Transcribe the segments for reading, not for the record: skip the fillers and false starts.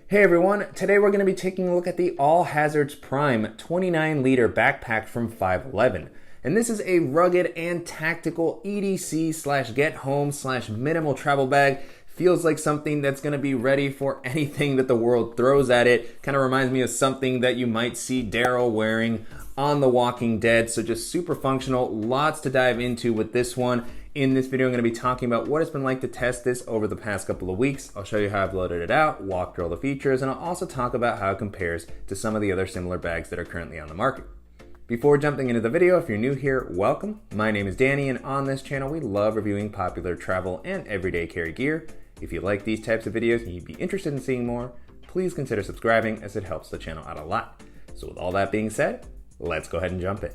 Hey everyone, today we're going to be taking a look at the All Hazards Prime 29-liter backpack from 511. And this is a rugged and tactical EDC slash get home slash minimal travel bag. Feels like something that's going to be ready for anything that the world throws at it. Kind of reminds me of something that you might see Daryl wearing on The Walking Dead. So just super functional, lots to dive into with this one. In this video, I'm going to be talking about what it's been like to test this over the past couple of weeks. I'll show you how I've loaded it out, walk through all the features, and I'll also talk about how it compares to some of the other similar bags that are currently on the market. Before jumping into the video, if you're new here, welcome. My name is Danny, and on this channel, we love reviewing popular travel and everyday carry gear. If you like these types of videos and you'd be interested in seeing more, please consider subscribing as it helps the channel out a lot. So with all that being said, let's go ahead and jump in.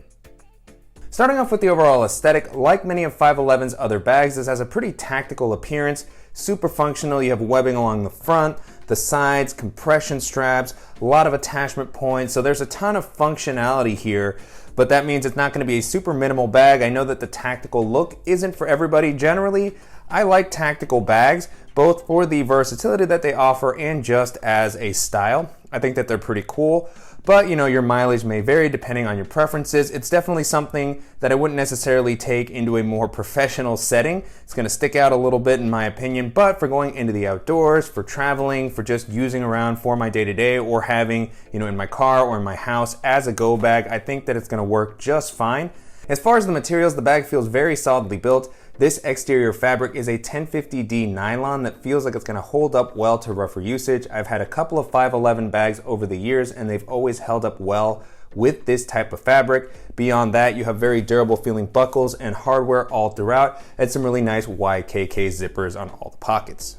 Starting off with the overall aesthetic, like many of 511's other bags, this has a pretty tactical appearance, super functional. You have webbing along the front, the sides, compression straps, a lot of attachment points, so there's a ton of functionality here, but that means it's not going to be a super minimal bag. I know that the tactical look isn't for everybody. Generally, I like tactical bags, both for the versatility that they offer and just as a style. I think that they're pretty cool. But you know, your mileage may vary depending on your preferences. It's definitely something that I wouldn't necessarily take into a more professional setting. It's gonna stick out a little bit in my opinion, but for going into the outdoors, for traveling, for just using around for my day-to-day or having, you know, in my car or in my house as a go bag, I think that it's gonna work just fine. As far as the materials, the bag feels very solidly built. This exterior fabric is a 1050D nylon that feels like it's going to hold up well to rougher usage. I've had a couple of 511 bags over the years and they've always held up well with this type of fabric. Beyond that, you have very durable feeling buckles and hardware all throughout, and some really nice YKK zippers on all the pockets.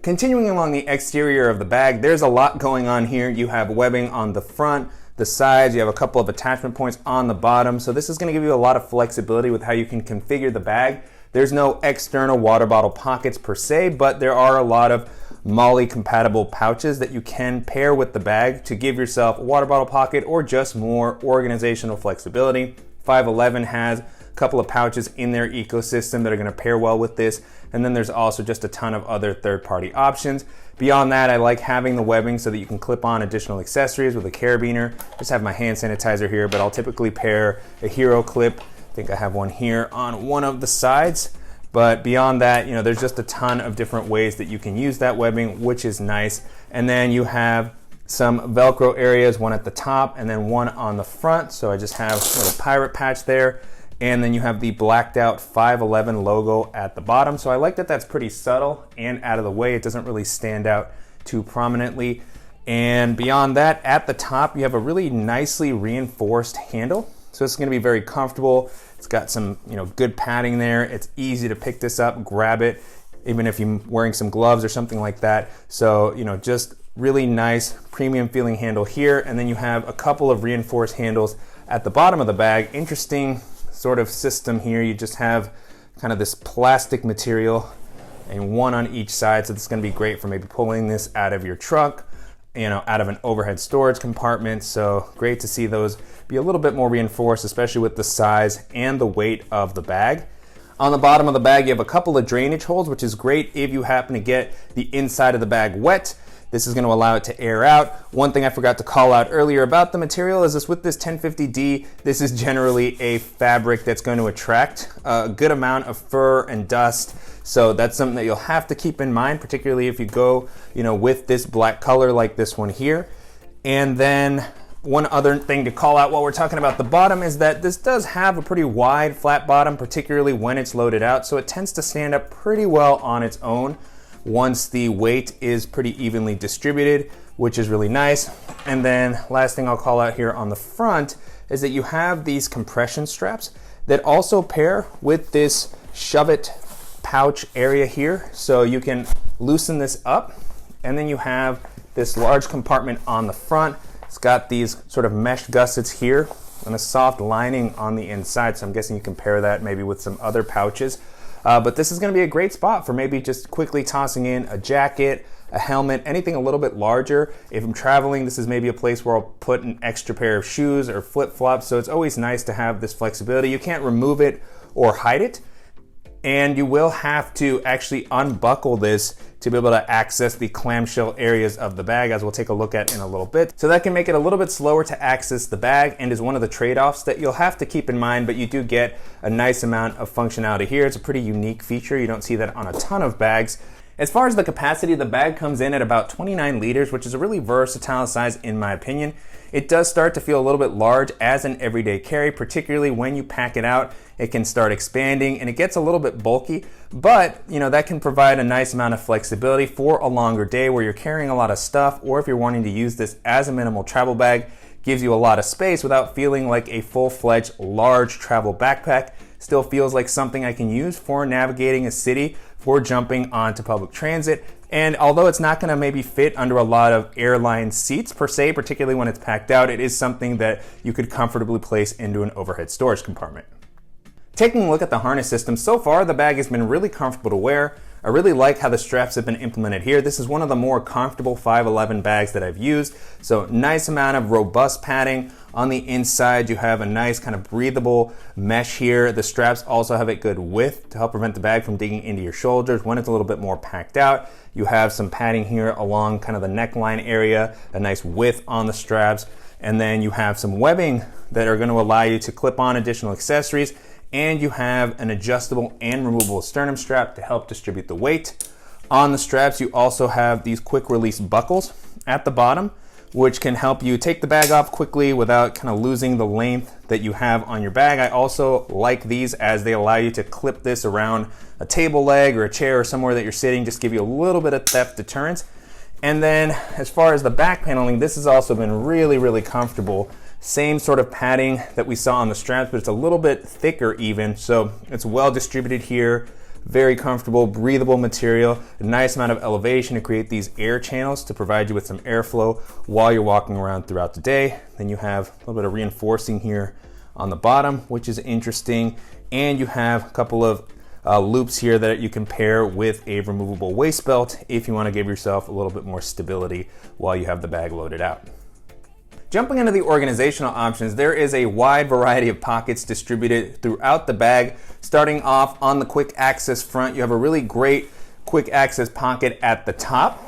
Continuing along the exterior of the bag, there's a lot going on here. You have webbing on the front, the sides, you have a couple of attachment points on the bottom. So this is going to give you a lot of flexibility with how you can configure the bag. There's no external water bottle pockets per se, but there are a lot of MOLLE compatible pouches that you can pair with the bag to give yourself a water bottle pocket or just more organizational flexibility. 511 has a couple of pouches in their ecosystem that are going to pair well with this. And then there's also just a ton of other third-party options. Beyond that, I like having the webbing so that you can clip on additional accessories with a carabiner. Just have my hand sanitizer here, but I'll typically pair a hero clip. I think I have one here on one of the sides. But beyond that, you know, there's just a ton of different ways that you can use that webbing, which is nice. And then you have some Velcro areas, one at the top and then one on the front. So I just have a little pirate patch there. And then you have the blacked out 511 logo at the bottom. So I like that that's pretty subtle and out of the way. It doesn't really stand out too prominently. And beyond that, at the top, you have a really nicely reinforced handle. So it's gonna be very comfortable. It's got some, you know, good padding there. It's easy to pick this up, grab it, even if you're wearing some gloves or something like that. So, you know, just really nice premium feeling handle here. And then you have a couple of reinforced handles at the bottom of the bag. Interesting sort of system here. You just have kind of this plastic material and one on each side. So this is going to be great for maybe pulling this out of your truck, you know, out of an overhead storage compartment. So great to see those be a little bit more reinforced, especially with the size and the weight of the bag. On the bottom of the bag, you have a couple of drainage holes, which is great if you happen to get the inside of the bag wet. This is going to allow it to air out. One thing I forgot to call out earlier about the material is this: with this 1050D, this is generally a fabric that's going to attract a good amount of fur and dust. So that's something that you'll have to keep in mind, particularly if you go, you know, with this black color like this one here. And then one other thing to call out while we're talking about the bottom is that this does have a pretty wide flat bottom, particularly when it's loaded out. So it tends to stand up pretty well on its own once the weight is pretty evenly distributed, which is really nice. And then last thing I'll call out here on the front is that you have these compression straps that also pair with this shove it pouch area here. So you can loosen this up, and then you have this large compartment on the front. It's got these sort of mesh gussets here and a soft lining on the inside. So I'm guessing you can pair that maybe with some other pouches. But this is going to be a great spot for maybe just quickly tossing in a jacket, a helmet, anything a little bit larger. If I'm traveling, this is maybe a place where I'll put an extra pair of shoes or flip-flops. So it's always nice to have this flexibility. You can't remove it or hide it. and you will have to actually unbuckle this to be able to access the clamshell areas of the bag, as we'll take a look at in a little bit. So that can make it a little bit slower to access the bag and is one of the trade-offs that you'll have to keep in mind, but you do get a nice amount of functionality here. It's a pretty unique feature. You don't see that on a ton of bags. As far as the capacity, the bag comes in at about 29 liters, which is a really versatile size in my opinion. It does start to feel a little bit large as an everyday carry, particularly when you pack it out. It can start expanding and it gets a little bit bulky, but that can provide a nice amount of flexibility for a longer day where you're carrying a lot of stuff, or if you're wanting to use this as a minimal travel bag, gives you a lot of space without feeling like a full-fledged large travel backpack. Still feels like something I can use for navigating a city, for jumping onto public transit. And although it's not gonna maybe fit under a lot of airline seats per se, particularly when it's packed out, it is something that you could comfortably place into an overhead storage compartment. Taking a look at the harness system, so far the bag has been really comfortable to wear. I really like how the straps have been implemented here. This is one of the more comfortable 511 bags that I've used. So nice amount of robust padding. On the inside, you have a nice kind of breathable mesh here. The straps also have a good width to help prevent the bag from digging into your shoulders when it's a little bit more packed out. You have some padding here along kind of the neckline area, a nice width on the straps. And then you have some webbing that are going to allow you to clip on additional accessories. And you have an adjustable and removable sternum strap to help distribute the weight. On the straps, you also have these quick release buckles at the bottom, which can help you take the bag off quickly without kind of losing the length that you have on your bag. I also like these as they allow you to clip this around a table leg or a chair or somewhere that you're sitting, just give you a little bit of theft deterrence. And then as far as the back paneling, this has also been really, really comfortable. Same sort of padding that we saw on the straps, but it's a little bit thicker even, so it's well distributed here. Very comfortable, breathable material, a nice amount of elevation to create these air channels to provide you with some airflow while you're walking around throughout the day. Then you have a little bit of reinforcing here on the bottom, which is interesting. And you have a couple of loops here that you can pair with a removable waist belt if you want to give yourself a little bit more stability while you have the bag loaded out. Jumping into the organizational options, there is a wide variety of pockets distributed throughout the bag. Starting off on the quick access front, you have a really great quick access pocket at the top.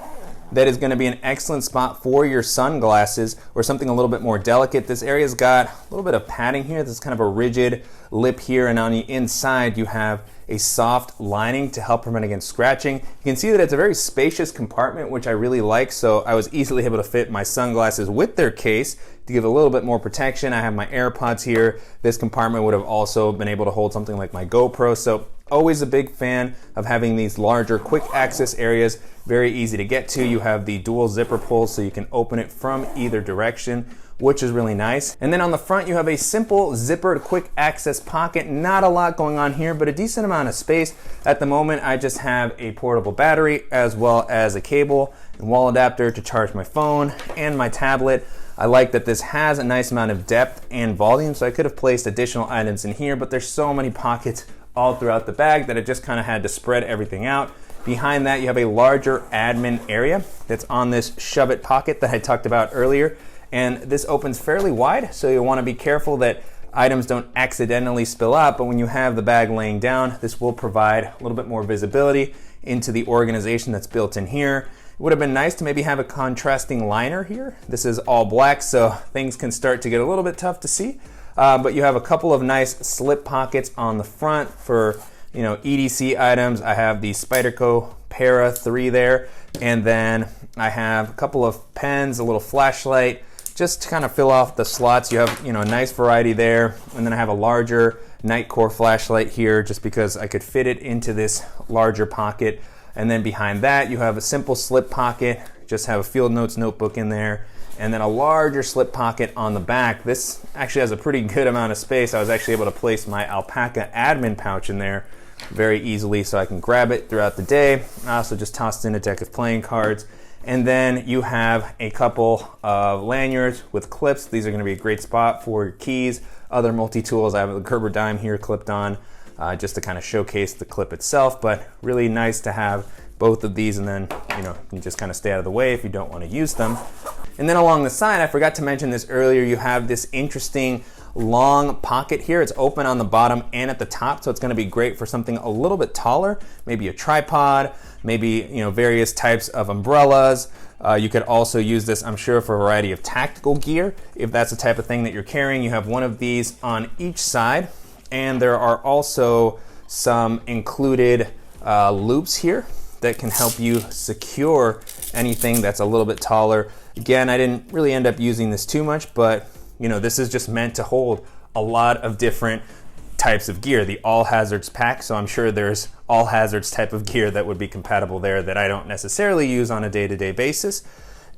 That is going to be an excellent spot for your sunglasses or something a little bit more delicate. This area's got a little bit of padding here. This is kind of a rigid lip here, and on the inside you have a soft lining to help prevent against scratching. You can see that it's a very spacious compartment, which I really like, so I was easily able to fit my sunglasses with their case to give a little bit more protection. I have my AirPods here. This compartment would have also been able to hold something like my GoPro, so always a big fan of having these larger quick access areas, very easy to get to. You have the dual zipper pull so you can open it from either direction, which is really nice. And then on the front, you have a simple zippered quick access pocket. Not a lot going on here, but a decent amount of space. At the moment, I just have a portable battery as well as a cable and wall adapter to charge my phone and my tablet. I like that this has a nice amount of depth and volume, so I could have placed additional items in here, but there's so many pockets all throughout the bag that I just kind of had to spread everything out. Behind that, you have a larger admin area that's on this shove it pocket that I talked about earlier. And this opens fairly wide, so you'll want to be careful that items don't accidentally spill out, but when you have the bag laying down, this will provide a little bit more visibility into the organization that's built in here. It would have been nice to maybe have a contrasting liner here. This is all black, so things can start to get a little bit tough to see. But you have a couple of nice slip pockets on the front for EDC items. I have the Spyderco Para 3 there, and then I have a couple of pens, a little flashlight, just to kind of fill off the slots. You have a nice variety there, and then I have a larger Nightcore flashlight here just because I could fit it into this larger pocket. And then behind that you have a simple slip pocket, just have a field notes notebook in there, and then a larger slip pocket on the back. This actually has a pretty good amount of space. I was actually able to place my alpaca admin pouch in there very easily so I can grab it throughout the day. I also just tossed in a deck of playing cards. And then you have a couple of lanyards with clips. These are going to be a great spot for your keys, other multi-tools. I have a Gerber dime here clipped on just to kind of showcase the clip itself, but really nice to have both of these, and then you can just kind of stay out of the way if you don't want to use them. And then along the side, I forgot to mention this earlier, you have this interesting long pocket here. It's open on the bottom and at the top, so it's gonna be great for something a little bit taller, maybe a tripod, maybe various types of umbrellas. You could also use this, I'm sure, for a variety of tactical gear. If that's the type of thing that you're carrying, you have one of these on each side. And there are also some included loops here that can help you secure anything that's a little bit taller. Again, I didn't really end up using this too much, but this is just meant to hold a lot of different types of gear, the all hazards pack. So I'm sure there's all hazards type of gear that would be compatible there that I don't necessarily use on a day-to-day basis.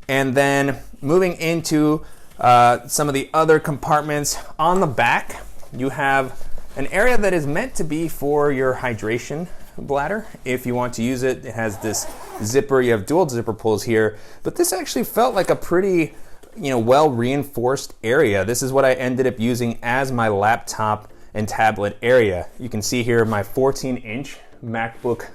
And then moving into some of the other compartments on the back, you have an area that is meant to be for your hydration bladder. If you want to use it, it has this zipper. You have dual zipper pulls here, but this actually felt like a pretty well reinforced area. This is what I ended up using as my laptop and tablet area. You can see here my 14-inch MacBook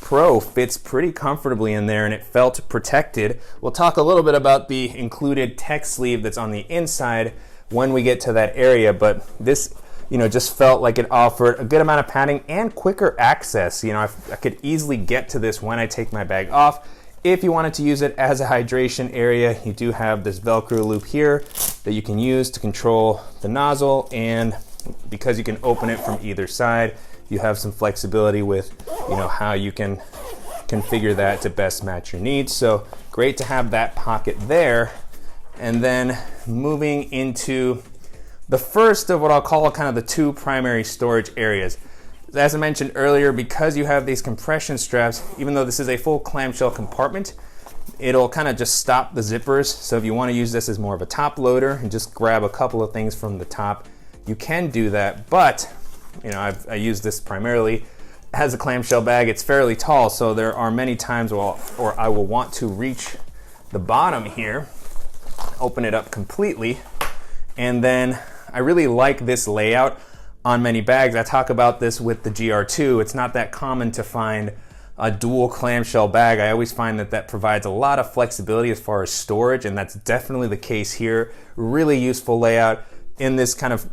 Pro fits pretty comfortably in there, and it felt protected. We'll talk a little bit about the included tech sleeve that's on the inside when we get to that area, but this just felt like it offered a good amount of padding and quicker access. I could easily get to this when I take my bag off. If you wanted to use it as a hydration area, you do have this Velcro loop here that you can use to control the nozzle, and because you can open it from either side, you have some flexibility with how you can configure that to best match your needs. So great to have that pocket there. And then moving into the first of what I'll call kind of the two primary storage areas. As I mentioned earlier, because you have these compression straps, even though this is a full clamshell compartment, it'll kind of just stop the zippers. So if you want to use this as more of a top loader and just grab a couple of things from the top, you can do that. But I use this primarily as a clamshell bag. It's fairly tall, so there are many times where I will want to reach the bottom here, open it up completely, and then I really like this layout on many bags. I talk about this with the GR2. It's not that common to find a dual clamshell bag. I always find that provides a lot of flexibility as far as storage, and that's definitely the case here. Really useful layout. In this kind of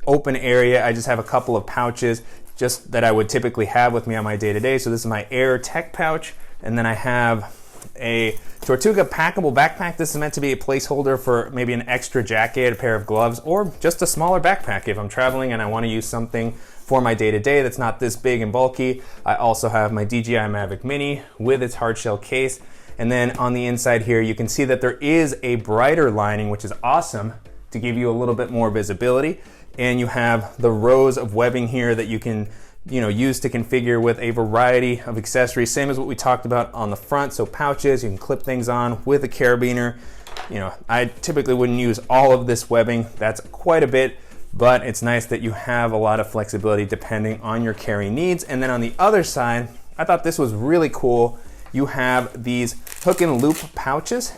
open area, I just have a couple of pouches just that I would typically have with me on my day-to-day. So this is my Air Tech pouch, and then I have a Tortuga packable backpack. This is meant to be a placeholder for maybe an extra jacket, a pair of gloves, or just a smaller backpack if I'm traveling and I want to use something for my day-to-day that's not this big and bulky. I also have my DJI Mavic Mini with its hardshell case. And then on the inside here, you can see that there is a brighter lining, which is awesome to give you a little bit more visibility. And you have the rows of webbing here that you can use to configure with a variety of accessories, same as what we talked about on the front. So pouches, you can clip things on with a carabiner. I typically wouldn't use all of this webbing. That's quite a bit, but it's nice that you have a lot of flexibility depending on your carry needs. And then on the other side, I thought this was really cool. You have these hook and loop pouches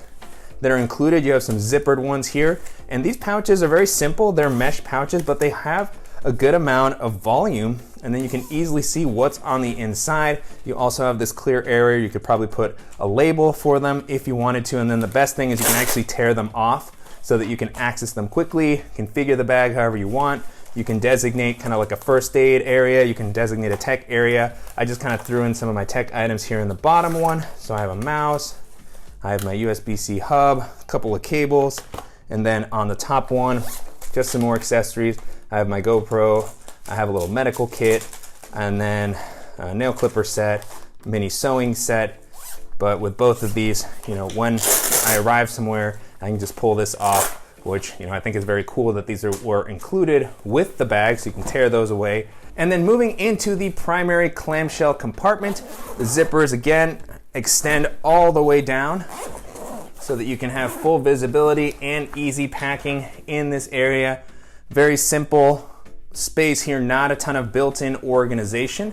that are included. You have some zippered ones here, and these pouches are very simple. They're mesh pouches, but they have a good amount of volume, and then you can easily see what's on the inside. You also have this clear area. You could probably put a label for them if you wanted to, and then the best thing is you can actually tear them off so that you can access them quickly, configure the bag however you want. You can designate kind of like a first aid area. You can designate a tech area. I just kind of threw in some of my tech items here in the bottom one. So I have a mouse, I have my USB-C hub, a couple of cables, and then on the top one, just some more accessories. I have my GoPro, I have a little medical kit, and then a nail clipper set, mini sewing set. But with both of these, when I arrive somewhere, I can just pull this off, which I think is very cool that these were included with the bag, so you can tear those away. And then moving into the primary clamshell compartment, the zippers again extend all the way down so that you can have full visibility and easy packing in this area. Very simple space here, not a ton of built-in organization.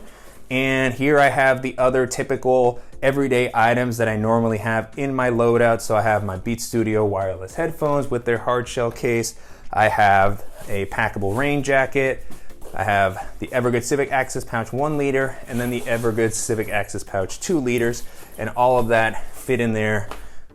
And here I have the other typical everyday items that I normally have in my loadout. So I have my Beat Studio wireless headphones with their hard shell case. I have a packable rain jacket. I have the Evergood Civic Access Pouch 1 liter, and then the Evergood Civic Access Pouch 2 liters. And all of that fit in there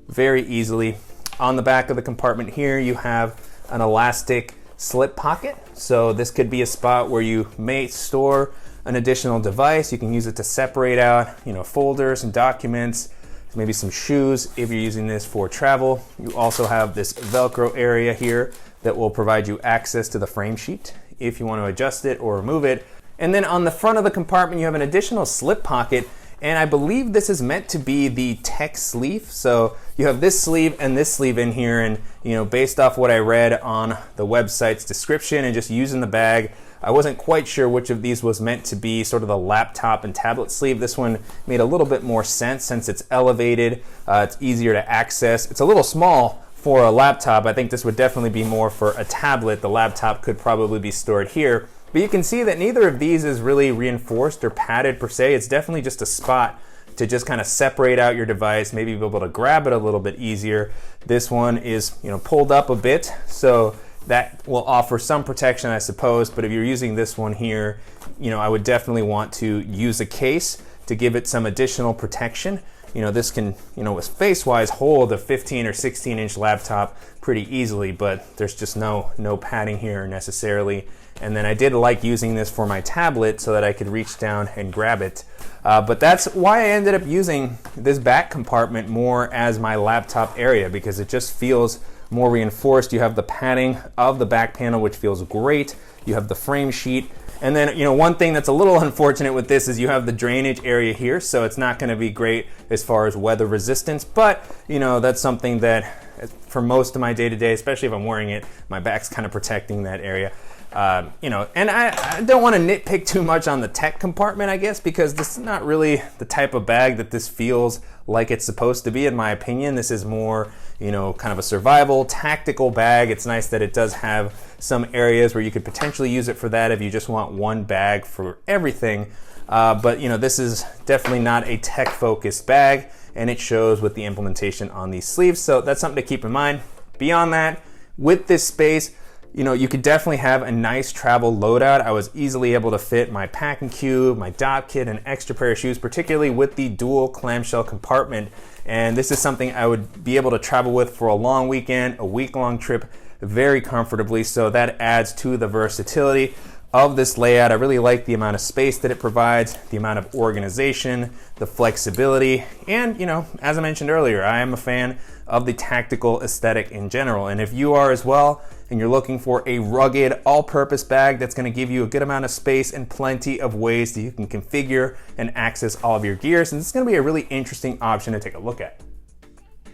very easily. On the back of the compartment here, you have an elastic slip pocket. So this could be a spot where you may store an additional device. You can use it to separate out, folders and documents, maybe some shoes if you're using this for travel. You also have this Velcro area here that will provide you access to the frame sheet if you want to adjust it or remove it. And then on the front of the compartment, you have an additional slip pocket. And I believe this is meant to be the tech sleeve. So you have this sleeve and this sleeve in here. And based off what I read on the website's description and just using the bag, I wasn't quite sure which of these was meant to be sort of the laptop and tablet sleeve. This one made a little bit more sense since it's elevated. It's easier to access. It's a little small for a laptop. I think this would definitely be more for a tablet. The laptop could probably be stored here. But you can see that neither of these is really reinforced or padded per se. It's definitely just a spot to just kind of separate out your device, maybe be able to grab it a little bit easier. This one is, pulled up a bit, so that will offer some protection, I suppose. But if you're using this one here, I would definitely want to use a case to give it some additional protection. This can, face-wise hold a 15 or 16-inch laptop pretty easily, but there's just no padding here necessarily. And then I did like using this for my tablet so that I could reach down and grab it. But that's why I ended up using this back compartment more as my laptop area, because it just feels more reinforced. You have the padding of the back panel, which feels great. You have the frame sheet. And then, one thing that's a little unfortunate with this is you have the drainage area here, so it's not going to be great as far as weather resistance. But, that's something that for most of my day-to-day, especially if I'm wearing it, my back's kind of protecting that area. And I don't want to nitpick too much on the tech compartment, I guess, because this is not really the type of bag that this feels like it's supposed to be, in my opinion. This is more, kind of a survival, tactical bag. It's nice that it does have some areas where you could potentially use it for that if you just want one bag for everything. But this is definitely not a tech-focused bag, and it shows with the implementation on these sleeves. So that's something to keep in mind. Beyond that, with this space, you could definitely have a nice travel loadout. I was easily able to fit my packing cube, my dop kit, and an extra pair of shoes, particularly with the dual clamshell compartment. And this is something I would be able to travel with for a long weekend, a week-long trip, very comfortably. So that adds to the versatility of this layout. I really like the amount of space that it provides, the amount of organization, the flexibility, and as I mentioned earlier, I am a fan of the tactical aesthetic in general. And if you are as well, and you're looking for a rugged, all-purpose bag that's going to give you a good amount of space and plenty of ways that you can configure and access all of your gears, and this is going to be a really interesting option to take a look at.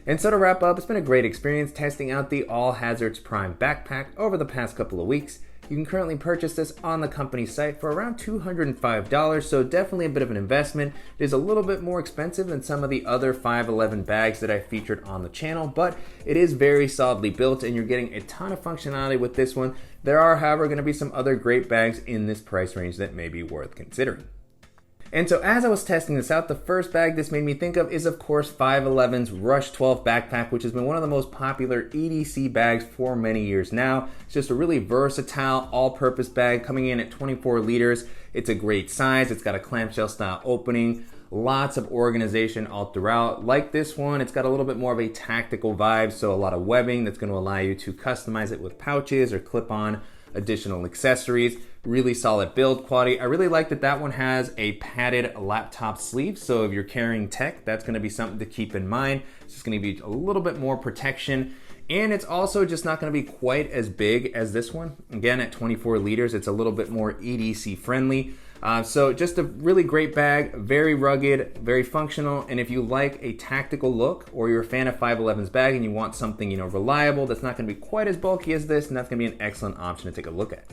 And so to wrap up, it's been a great experience testing out the All Hazards Prime backpack over the past couple of weeks. You can currently purchase this on the company site for around $205, so definitely a bit of an investment. It is a little bit more expensive than some of the other 511 bags that I featured on the channel, but it is very solidly built and you're getting a ton of functionality with this one. There are, however, going to be some other great bags in this price range that may be worth considering. And so as I was testing this out, the first bag this made me think of is, of course, 511's Rush 12 backpack, which has been one of the most popular EDC bags for many years now. It's just a really versatile, all-purpose bag coming in at 24 liters. It's a great size. It's got a clamshell style opening, lots of organization all throughout. Like this one, it's got a little bit more of a tactical vibe, so a lot of webbing that's going to allow you to customize it with pouches or clip-on additional accessories. Really solid build quality. I really like that that one has a padded laptop sleeve, so if you're carrying tech, that's going to be something to keep in mind. It's just going to be a little bit more protection, and it's also just not going to be quite as big as this one. Again, at 24 liters, it's a little bit more EDC friendly. So just a really great bag, very rugged, very functional, and if you like a tactical look or you're a fan of 511's bag and you want something reliable that's not going to be quite as bulky as this, and that's going to be an excellent option to take a look at.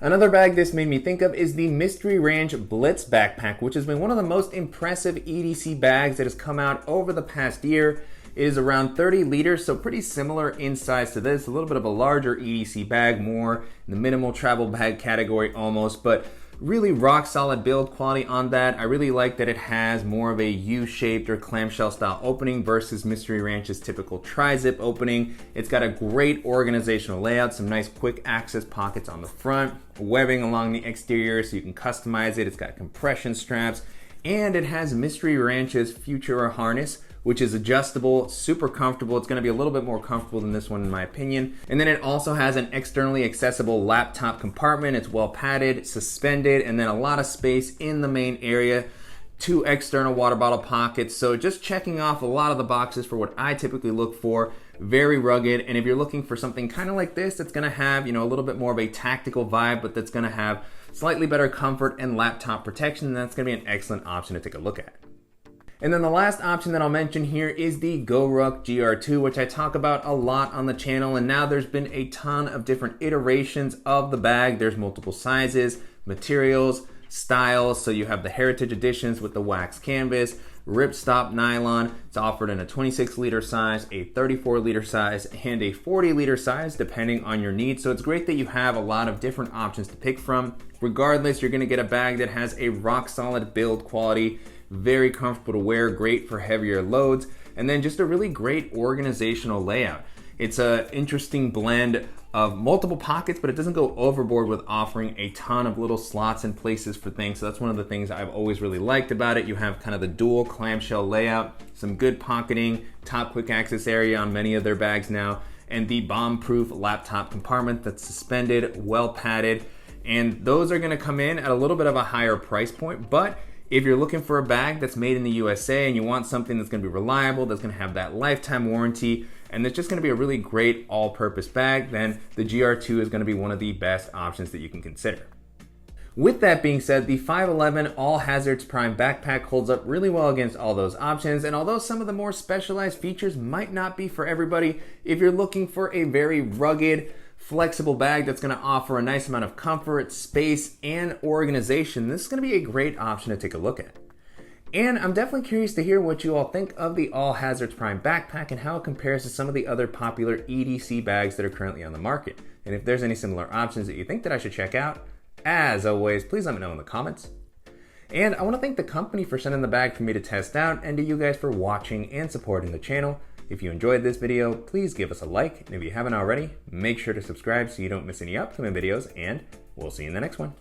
Another bag this made me think of is the Mystery Ranch Blitz backpack, which has been one of the most impressive EDC bags that has come out over the past year. It is around 30 liters, so pretty similar in size to this, a little bit of a larger EDC bag, more in the minimal travel bag category almost, but really rock solid build quality on that. I really like that it has more of a U-shaped or clamshell style opening versus Mystery Ranch's typical tri-zip opening. It's got a great organizational layout, some nice quick access pockets on the front, webbing along the exterior so you can customize it. It's got compression straps, and it has Mystery Ranch's Futura harness, which is adjustable, super comfortable. It's gonna be a little bit more comfortable than this one in my opinion. And then it also has an externally accessible laptop compartment. It's well padded, suspended, and then a lot of space in the main area. 2 external water bottle pockets. So just checking off a lot of the boxes for what I typically look for. Very rugged, and if you're looking for something kind of like this, that's gonna have, a little bit more of a tactical vibe, but that's gonna have slightly better comfort and laptop protection, that's gonna be an excellent option to take a look at. And then the last option that I'll mention here is the GoRuck GR2, which I talk about a lot on the channel, and now there's been a ton of different iterations of the bag. There's multiple sizes, materials, styles. So you have the Heritage Editions with the wax canvas, ripstop nylon. It's offered in a 26-liter size, a 34-liter size, and a 40-liter size, depending on your needs. So it's great that you have a lot of different options to pick from. Regardless, you're gonna get a bag that has a rock-solid build quality, very comfortable to wear, great for heavier loads, and then just a really great organizational layout. It's an interesting blend of multiple pockets, but it doesn't go overboard with offering a ton of little slots and places for things. So that's one of the things I've always really liked about it. You have kind of the dual clamshell layout, some good pocketing, top quick access area on many of their bags now, and the bomb-proof laptop compartment that's suspended, well padded, and those are gonna come in at a little bit of a higher price point, but if you're looking for a bag that's made in the USA and you want something that's gonna be reliable, that's gonna have that lifetime warranty, and it's just gonna be a really great all-purpose bag, then the GR2 is gonna be one of the best options that you can consider. With that being said, the 511 All Hazards Prime backpack holds up really well against all those options, and although some of the more specialized features might not be for everybody, if you're looking for a very rugged, flexible bag that's going to offer a nice amount of comfort, space, and organization, this is going to be a great option to take a look at. And I'm definitely curious to hear what you all think of the All Hazards Prime backpack and how it compares to some of the other popular EDC bags that are currently on the market. And if there's any similar options that you think that I should check out, as always, please let me know in the comments. And I want to thank the company for sending the bag for me to test out, and to you guys for watching and supporting the channel. If you enjoyed this video, please give us a like, and if you haven't already, make sure to subscribe so you don't miss any upcoming videos, and we'll see you in the next one.